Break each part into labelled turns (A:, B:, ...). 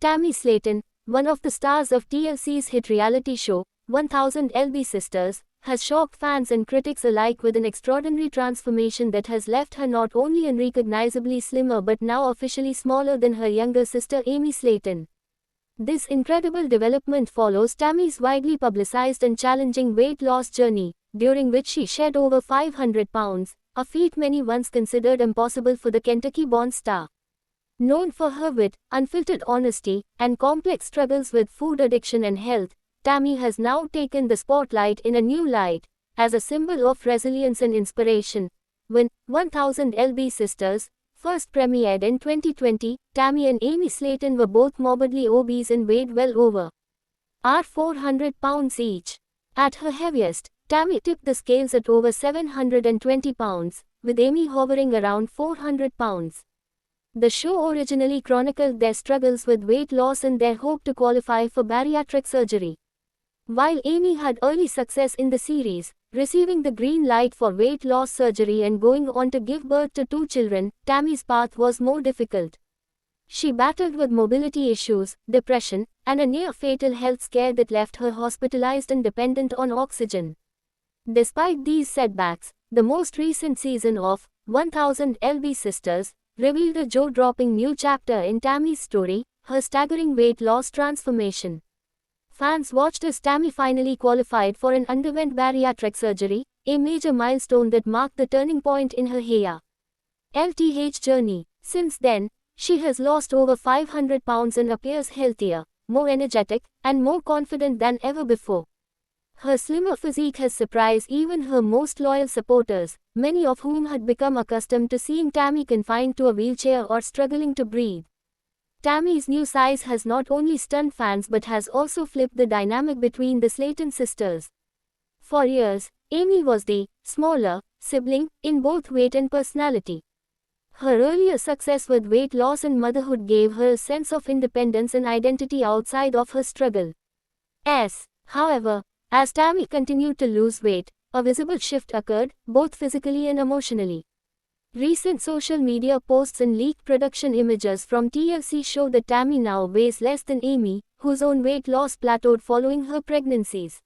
A: Tammy Slaton, one of the stars of TLC's hit reality show, 1000 LB Sisters, has shocked fans and critics alike with an extraordinary transformation that has left her not only unrecognizably slimmer but now officially smaller than her younger sister Amy Slaton. This incredible development follows Tammy's widely publicized and challenging weight loss journey, during which she shed over 500 pounds, a feat many once considered impossible for the Kentucky-born star. Known for her wit, unfiltered honesty, and complex struggles with food addiction and health, Tammy has now taken the spotlight in a new light, as a symbol of resilience and inspiration. When 1000 LB Sisters first premiered in 2020, Tammy and Amy Slaton were both morbidly obese and weighed well over 400 pounds each. At her heaviest, Tammy tipped the scales at over 720 pounds, with Amy hovering around 400 pounds. The show originally chronicled their struggles with weight loss and their hope to qualify for bariatric surgery. While Amy had early success in the series, receiving the green light for weight loss surgery and going on to give birth to 2 children, Tammy's path was more difficult. She battled with mobility issues, depression, and a near-fatal health scare that left her hospitalized and dependent on oxygen. Despite these setbacks, the most recent season of 1000 LB Sisters revealed a jaw-dropping new chapter in Tammy's story, her staggering weight loss transformation. Fans watched as Tammy finally qualified for and underwent bariatric surgery, a major milestone that marked the turning point in her HEA/LTH journey. Since then, she has lost over 500 pounds and appears healthier, more energetic, and more confident than ever before. Her slimmer physique has surprised even her most loyal supporters, many of whom had become accustomed to seeing Tammy confined to a wheelchair or struggling to breathe. Tammy's new size has not only stunned fans but has also flipped the dynamic between the Slaton sisters. For years, Amy was the smaller sibling in both weight and personality. Her earlier success with weight loss and motherhood gave her a sense of independence and identity outside of her struggle. However, as Tammy continued to lose weight, a visible shift occurred, both physically and emotionally. Recent social media posts and leaked production images from TLC show that Tammy now weighs less than Amy, whose own weight loss plateaued following her pregnancies.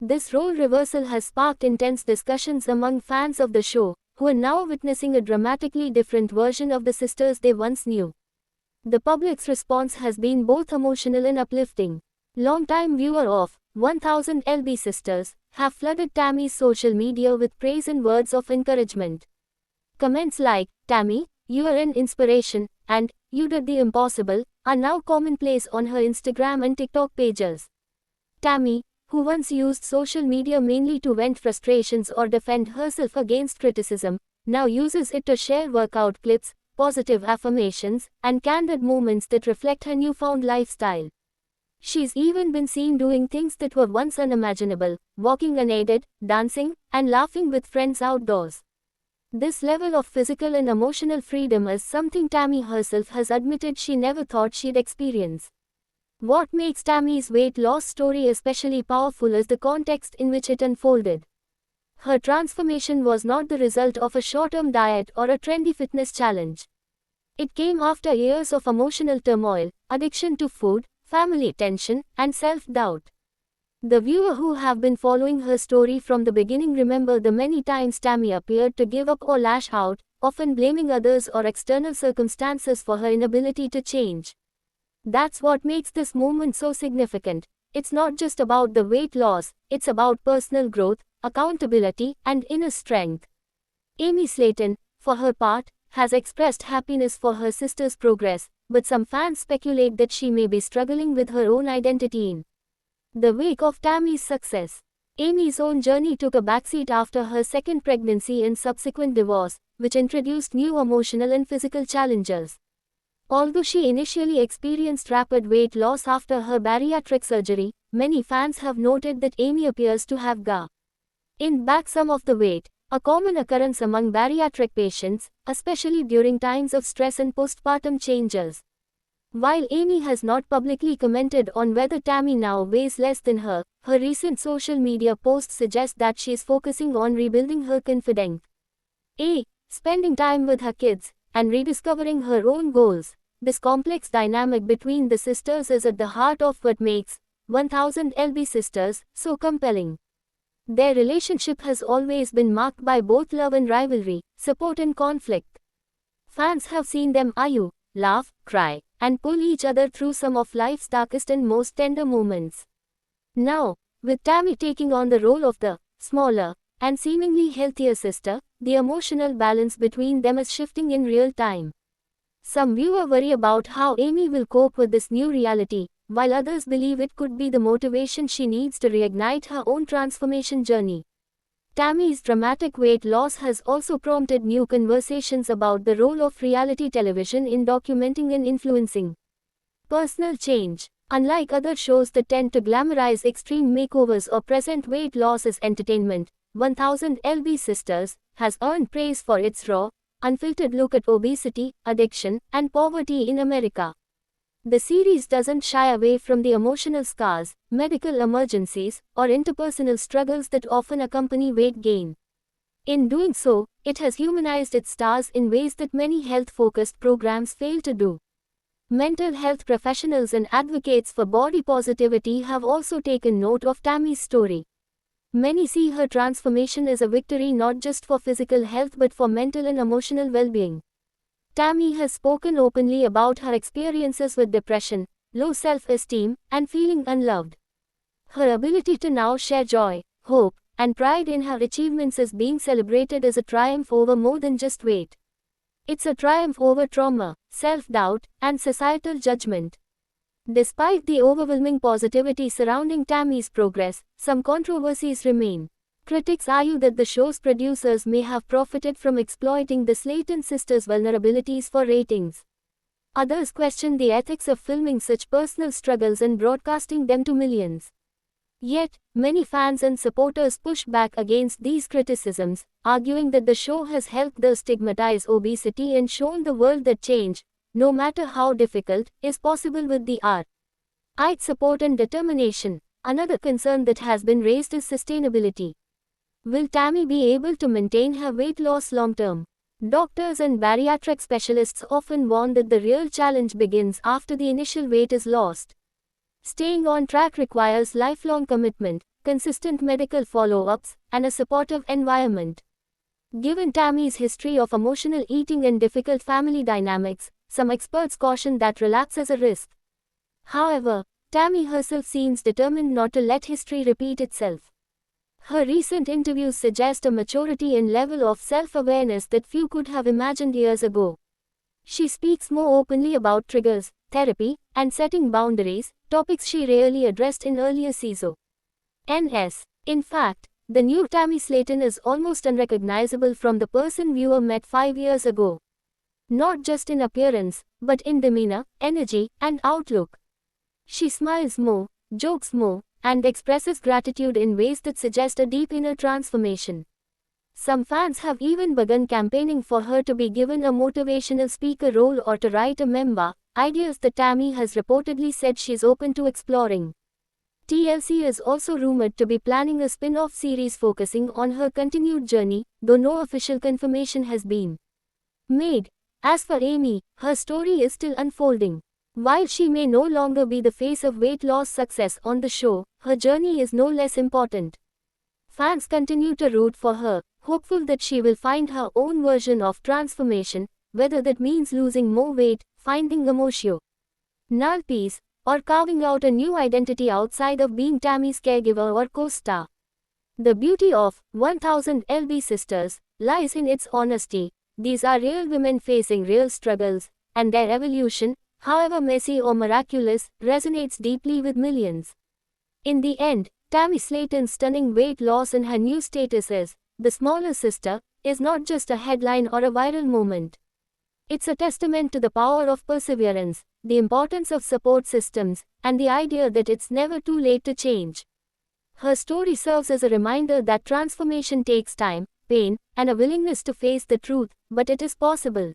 A: This role reversal has sparked intense discussions among fans of the show, who are now witnessing a dramatically different version of the sisters they once knew. The public's response has been both emotional and uplifting. Longtime viewer of 1000 LB Sisters have flooded Tammy's social media with praise and words of encouragement. Comments like, "Tammy, you are an inspiration," and "You did the impossible," are now commonplace on her Instagram and TikTok pages. Tammy, who once used social media mainly to vent frustrations or defend herself against criticism, now uses it to share workout clips, positive affirmations, and candid moments that reflect her newfound lifestyle. She's even been seen doing things that were once unimaginable, walking unaided, dancing, and laughing with friends outdoors. This level of physical and emotional freedom is something Tammy herself has admitted she never thought she'd experience. What makes Tammy's weight loss story especially powerful is the context in which it unfolded. Her transformation was not the result of a short-term diet or a trendy fitness challenge. It came after years of emotional turmoil, addiction to food, family tension, and self-doubt. The viewer who have been following her story from the beginning remember the many times Tammy appeared to give up or lash out, often blaming others or external circumstances for her inability to change. That's what makes this movement so significant. It's not just about the weight loss, it's about personal growth, accountability, and inner strength. Amy Slaton, for her part, has expressed happiness for her sister's progress, but some fans speculate that she may be struggling with her own identity in the wake of Tammy's success. Amy's own journey took a backseat after her second pregnancy and subsequent divorce, which introduced new emotional and physical challenges. Although she initially experienced rapid weight loss after her bariatric surgery, many fans have noted that Amy appears to have gained back some of the weight, a common occurrence among bariatric patients, especially during times of stress and postpartum changes. While Amy has not publicly commented on whether Tammy now weighs less than her, her recent social media posts suggest that she is focusing on rebuilding her confidence, spending time with her kids, and rediscovering her own goals. this complex dynamic between the sisters is at the heart of what makes 1000 LB Sisters so compelling. Their relationship has always been marked by both love and rivalry, support and conflict. Fans have seen them argue, laugh, cry, and pull each other through some of life's darkest and most tender moments. Now, with Tammy taking on the role of the smaller and seemingly healthier sister, the emotional balance between them is shifting in real time. Some viewers worry about how Amy will cope with this new reality, while others believe it could be the motivation she needs to reignite her own transformation journey. Tammy's dramatic weight loss has also prompted new conversations about the role of reality television in documenting and influencing personal change. Unlike other shows that tend to glamorize extreme makeovers or present weight loss as entertainment, 1000 LB Sisters has earned praise for its raw, unfiltered look at obesity, addiction, and poverty in America. The series doesn't shy away from the emotional scars, medical emergencies, or interpersonal struggles that often accompany weight gain. In doing so, it has humanized its stars in ways that many health-focused programs fail to do. Mental health professionals and advocates for body positivity have also taken note of Tammy's story. Many see her transformation as a victory not just for physical health but for mental and emotional well-being. Tammy has spoken openly about her experiences with depression, low self-esteem, and feeling unloved. Her ability to now share joy, hope, and pride in her achievements is being celebrated as a triumph over more than just weight. It's a triumph over trauma, self-doubt, and societal judgment. Despite the overwhelming positivity surrounding Tammy's progress, some controversies remain. Critics argue that the show's producers may have profited from exploiting the Slayton sisters' vulnerabilities for ratings. Others question the ethics of filming such personal struggles and broadcasting them to millions. Yet, many fans and supporters push back against these criticisms, arguing that the show has helped destigmatize obesity and shown the world that change, no matter how difficult, is possible with the right support and determination. Another concern that has been raised is sustainability. Will Tammy be able to maintain her weight loss long-term? Doctors and bariatric specialists often warn that the real challenge begins after the initial weight is lost. Staying on track requires lifelong commitment, consistent medical follow-ups, and a supportive environment. Given Tammy's history of emotional eating and difficult family dynamics, some experts caution that relapse is a risk. However, Tammy herself seems determined not to let history repeat itself. Her recent interviews suggest a maturity and level of self-awareness that few could have imagined years ago. She speaks more openly about triggers, therapy, and setting boundaries, topics she rarely addressed in earlier seasons. In fact, the new Tammy Slayton is almost unrecognizable from the person viewer met 5 years ago. Not just in appearance, but in demeanor, energy, and outlook. She smiles more, jokes more, and expresses gratitude in ways that suggest a deep inner transformation. Some fans have even begun campaigning for her to be given a motivational speaker role or to write a memoir, ideas that Tammy has reportedly said she's open to exploring. TLC is also rumored to be planning a spin-off series focusing on her continued journey, though no official confirmation has been made. As for Amy, her story is still unfolding. While she may no longer be the face of weight loss success on the show, her journey is no less important. Fans continue to root for her, hopeful that she will find her own version of transformation, whether that means losing more weight, finding emotional peace, or carving out a new identity outside of being Tammy's caregiver or co-star. The beauty of 1000 LB Sisters lies in its honesty. These are real women facing real struggles, and their evolution, however messy or miraculous, resonates deeply with millions. In the end, Tammy Slayton's stunning weight loss and her new status as the smaller sister is not just a headline or a viral moment. It's a testament to the power of perseverance, the importance of support systems, and the idea that it's never too late to change. Her story serves as a reminder that transformation takes time, pain, and a willingness to face the truth, but it is possible.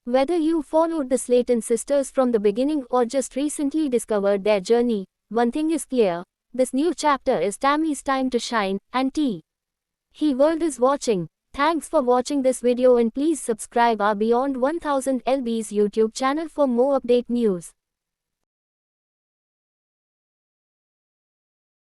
A: Whether you followed the Slayton sisters from the beginning or just recently discovered their journey, one thing is clear: this new chapter is Tammy's time to shine, and T. He World is watching. Thanks for watching this video and please subscribe our Beyond 1000 LB's YouTube channel for more update news.